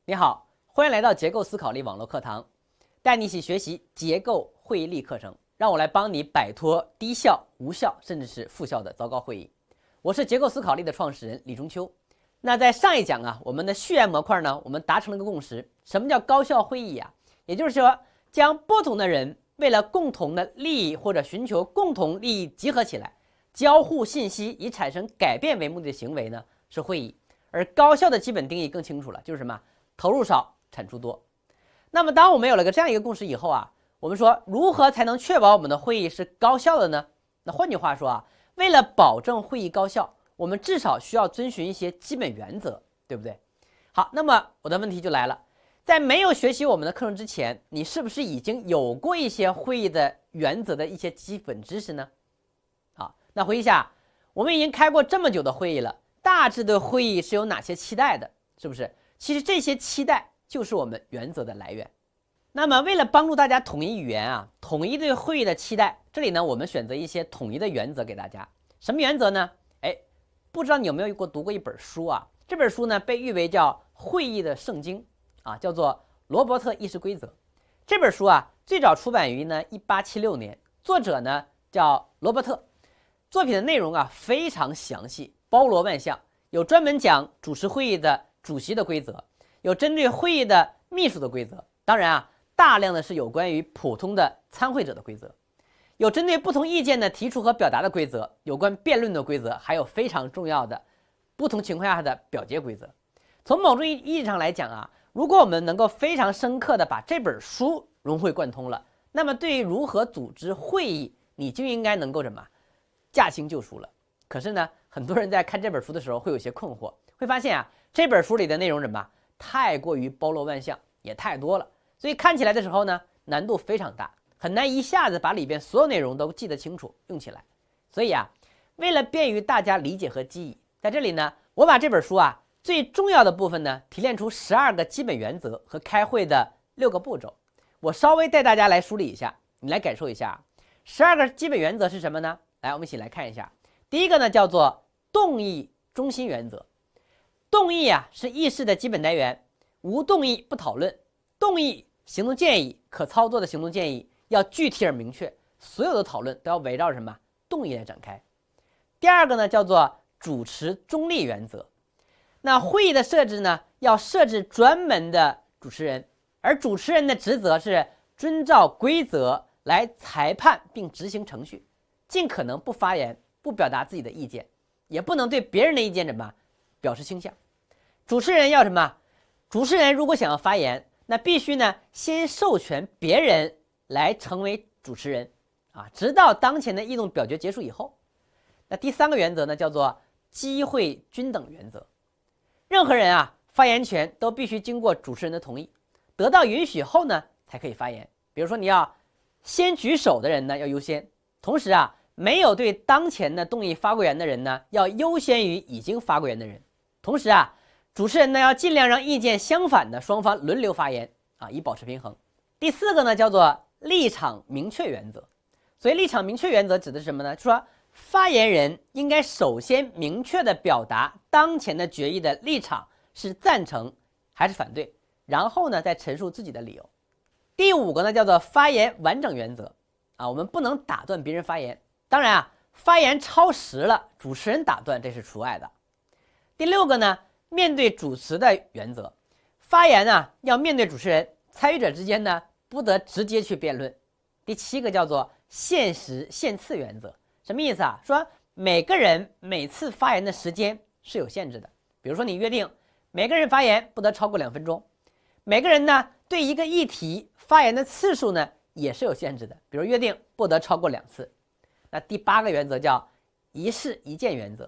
你好，欢迎来到结构思考力网络课堂，带你一起学习结构会议力课程，让我来帮你摆脱低效、无效甚至是负效的糟糕会议。我是结构思考力的创始人李中秋。那在上一讲我们的序言模块呢，我们达成了个共识，什么叫高效会议啊？也就是说，将不同的人为了共同的利益或者寻求共同利益集合起来，交互信息以产生改变为目的的行为呢，是会议。而高效的基本定义更清楚了，就是什么？投入少，产出多。那么当我们有了这样一个共识以后我们说如何才能确保我们的会议是高效的呢？那换句话说为了保证会议高效，我们至少需要遵循一些基本原则，对不对？好，那么我的问题就来了，在没有学习我们的课程之前，你是不是已经有过一些会议的原则的一些基本知识呢？好，那回忆一下，我们已经开过这么久的会议了，大致对会议是有哪些期待的，是不是？其实这些期待就是我们原则的来源。那么为了帮助大家统一语言统一对会议的期待，这里呢我们选择一些统一的原则给大家。什么原则呢？不知道你有没有读过一本书这本书呢被誉为叫会议的圣经叫做罗伯特议事规则。这本书最早出版于1876年，作者呢叫罗伯特。作品的内容非常详细，包罗万象，有专门讲主持会议的主席的规则，有针对会议的秘书的规则，当然大量的是有关于普通的参会者的规则，有针对不同意见的提出和表达的规则，有关辩论的规则，还有非常重要的不同情况下的表决规则。从某种意义上来讲如果我们能够非常深刻的把这本书融会贯通了，那么对于如何组织会议，你就应该能够驾轻就熟了。可是呢，很多人在看这本书的时候会有些困惑，会发现这本书里的内容太过于包罗万象，也太多了，所以看起来的时候呢，难度非常大，很难一下子把里边所有内容都记得清楚用起来。所以为了便于大家理解和记忆，在这里呢，我把这本书最重要的部分呢提炼出12个基本原则和开会的6个步骤。我稍微带大家来梳理一下，你来感受一下12个基本原则是什么呢？来，我们一起来看一下。第一个呢叫做动议中心原则。动议是议事的基本单元，无动议不讨论。动议行动建议，可操作的行动建议要具体而明确，所有的讨论都要围绕什么？动议来展开。第二个呢叫做主持中立原则。那会议的设置呢，要设置专门的主持人，而主持人的职责是遵照规则来裁判并执行程序，尽可能不发言，不表达自己的意见，也不能对别人的意见表示倾向。主持人要什么？主持人如果想要发言，那必须先授权别人来成为主持人直到当前的议动表决结束以后。那第3个原则呢叫做机会均等原则。任何人发言权都必须经过主持人的同意，得到允许后呢才可以发言。比如说你要先举手的人呢要优先，同时没有对当前的动议发过言的人呢要优先于已经发过言的人。同时主持人呢要尽量让意见相反的双方轮流发言以保持平衡。第4个呢叫做立场明确原则。所以立场明确原则指的是什么呢？就是说发言人应该首先明确的表达当前的决议的立场是赞成还是反对，然后呢再陈述自己的理由。第5个呢叫做发言完整原则我们不能打断别人发言，当然发言超时了，主持人打断这是除外的。第6个呢，面对主持的原则。发言要面对主持人，参与者之间呢不得直接去辩论。第7个叫做限时限次原则。什么意思说每个人每次发言的时间是有限制的。比如说你约定每个人发言不得超过2分钟，每个人呢对一个议题发言的次数呢也是有限制的，比如约定不得超过2次。那第8个原则叫一事一件原则，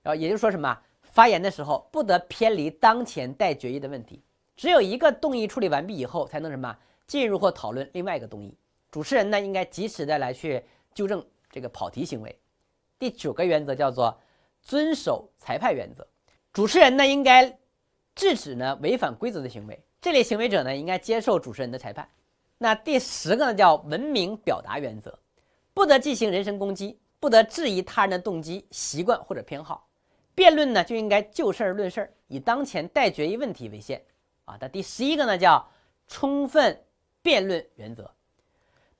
然后也就是说什么？发言的时候不得偏离当前待决议的问题，只有一个动议处理完毕以后才能进入或讨论另外一个动议。主持人呢应该及时的来去纠正这个跑题行为。第9个原则叫做遵守裁判原则。主持人呢应该制止违反规则的行为，这类行为者呢应该接受主持人的裁判。那第10个呢叫文明表达原则。不得进行人身攻击，不得质疑他人的动机、习惯或者偏好。辩论呢就应该就事论事，以当前待决议问题为限啊。那第11个呢叫充分辩论原则，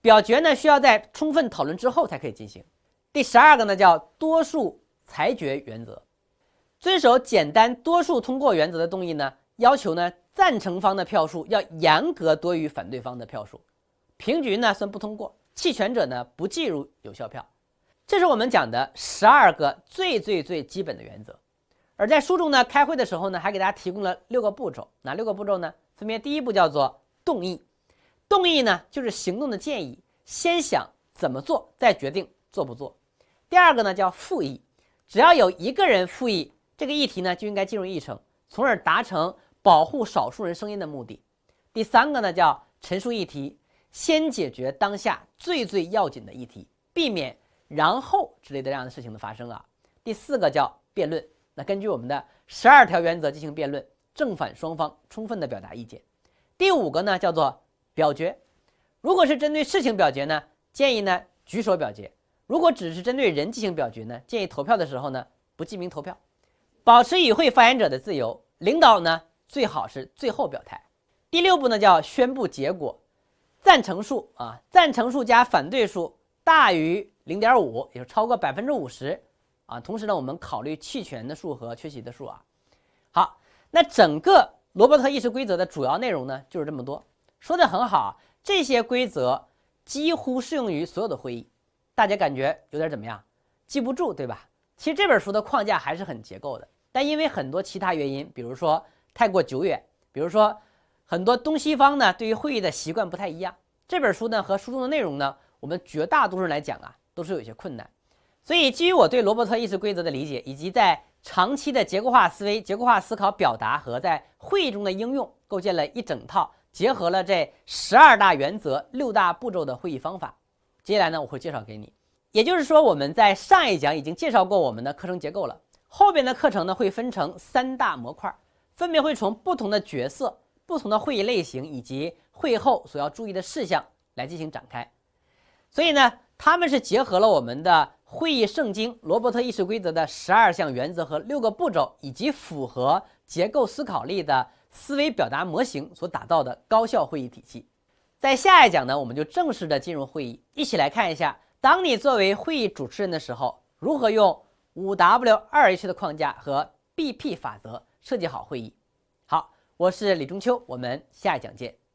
表决呢需要在充分讨论之后才可以进行。第12个呢叫多数裁决原则，遵守简单多数通过原则的动议呢，要求呢赞成方的票数要严格多于反对方的票数，平局呢算不通过，弃权者呢不计入有效票。这是我们讲的12个最基本的原则。而在书中呢，开会的时候呢，还给大家提供了6个步骤。哪6个步骤呢？分别第一步叫做动议，动议呢就是行动的建议，先想怎么做，再决定做不做。第二个呢叫复议，只要有一个人复议，这个议题呢就应该进入议程，从而达成保护少数人声音的目的。第三个呢叫陈述议题，先解决当下最要紧的议题，避免然后之类的这样的事情的发生啊。第四个叫辩论，那根据我们的12条原则进行辩论，正反双方充分的表达意见。第5个呢叫做表决，如果是针对事情表决呢，建议呢举手表决；如果只是针对人进行表决呢，建议投票的时候呢不记名投票，保持与会发言者的自由，领导呢最好是最后表态。第6步呢叫宣布结果，赞成数加反对数大于 0.5， 也就是超过 50%啊。同时呢，我们考虑弃权的数和缺席的数啊。好，那整个罗伯特议事规则的主要内容呢就是这么多，说得很好，这些规则几乎适用于所有的会议。大家感觉有点怎么样？记不住，对吧？其实这本书的框架还是很结构的，但因为很多其他原因，比如说太过久远，比如说很多东西方呢对于会议的习惯不太一样，这本书呢和书中的内容呢，我们绝大多数人来讲啊都是有些困难。所以基于我对罗伯特议事规则的理解，以及在长期的结构化思维、结构化思考表达和在会议中的应用，构建了一整套结合了这12大原则、6大步骤的会议方法。接下来呢我会介绍给你，也就是说我们在上一讲已经介绍过我们的课程结构了，后边的课程呢会分成3大模块，分别会从不同的角色、不同的会议类型以及会后所要注意的事项来进行展开。所以呢他们是结合了我们的会议圣经罗伯特议事规则的12项原则和6个步骤，以及符合结构思考力的思维表达模型所打造的高效会议体系。在下一讲呢，我们就正式的进入会议，一起来看一下，当你作为会议主持人的时候，如何用 5W2H 的框架和 BP 法则设计好会议。好，我是李中秋，我们下一讲见。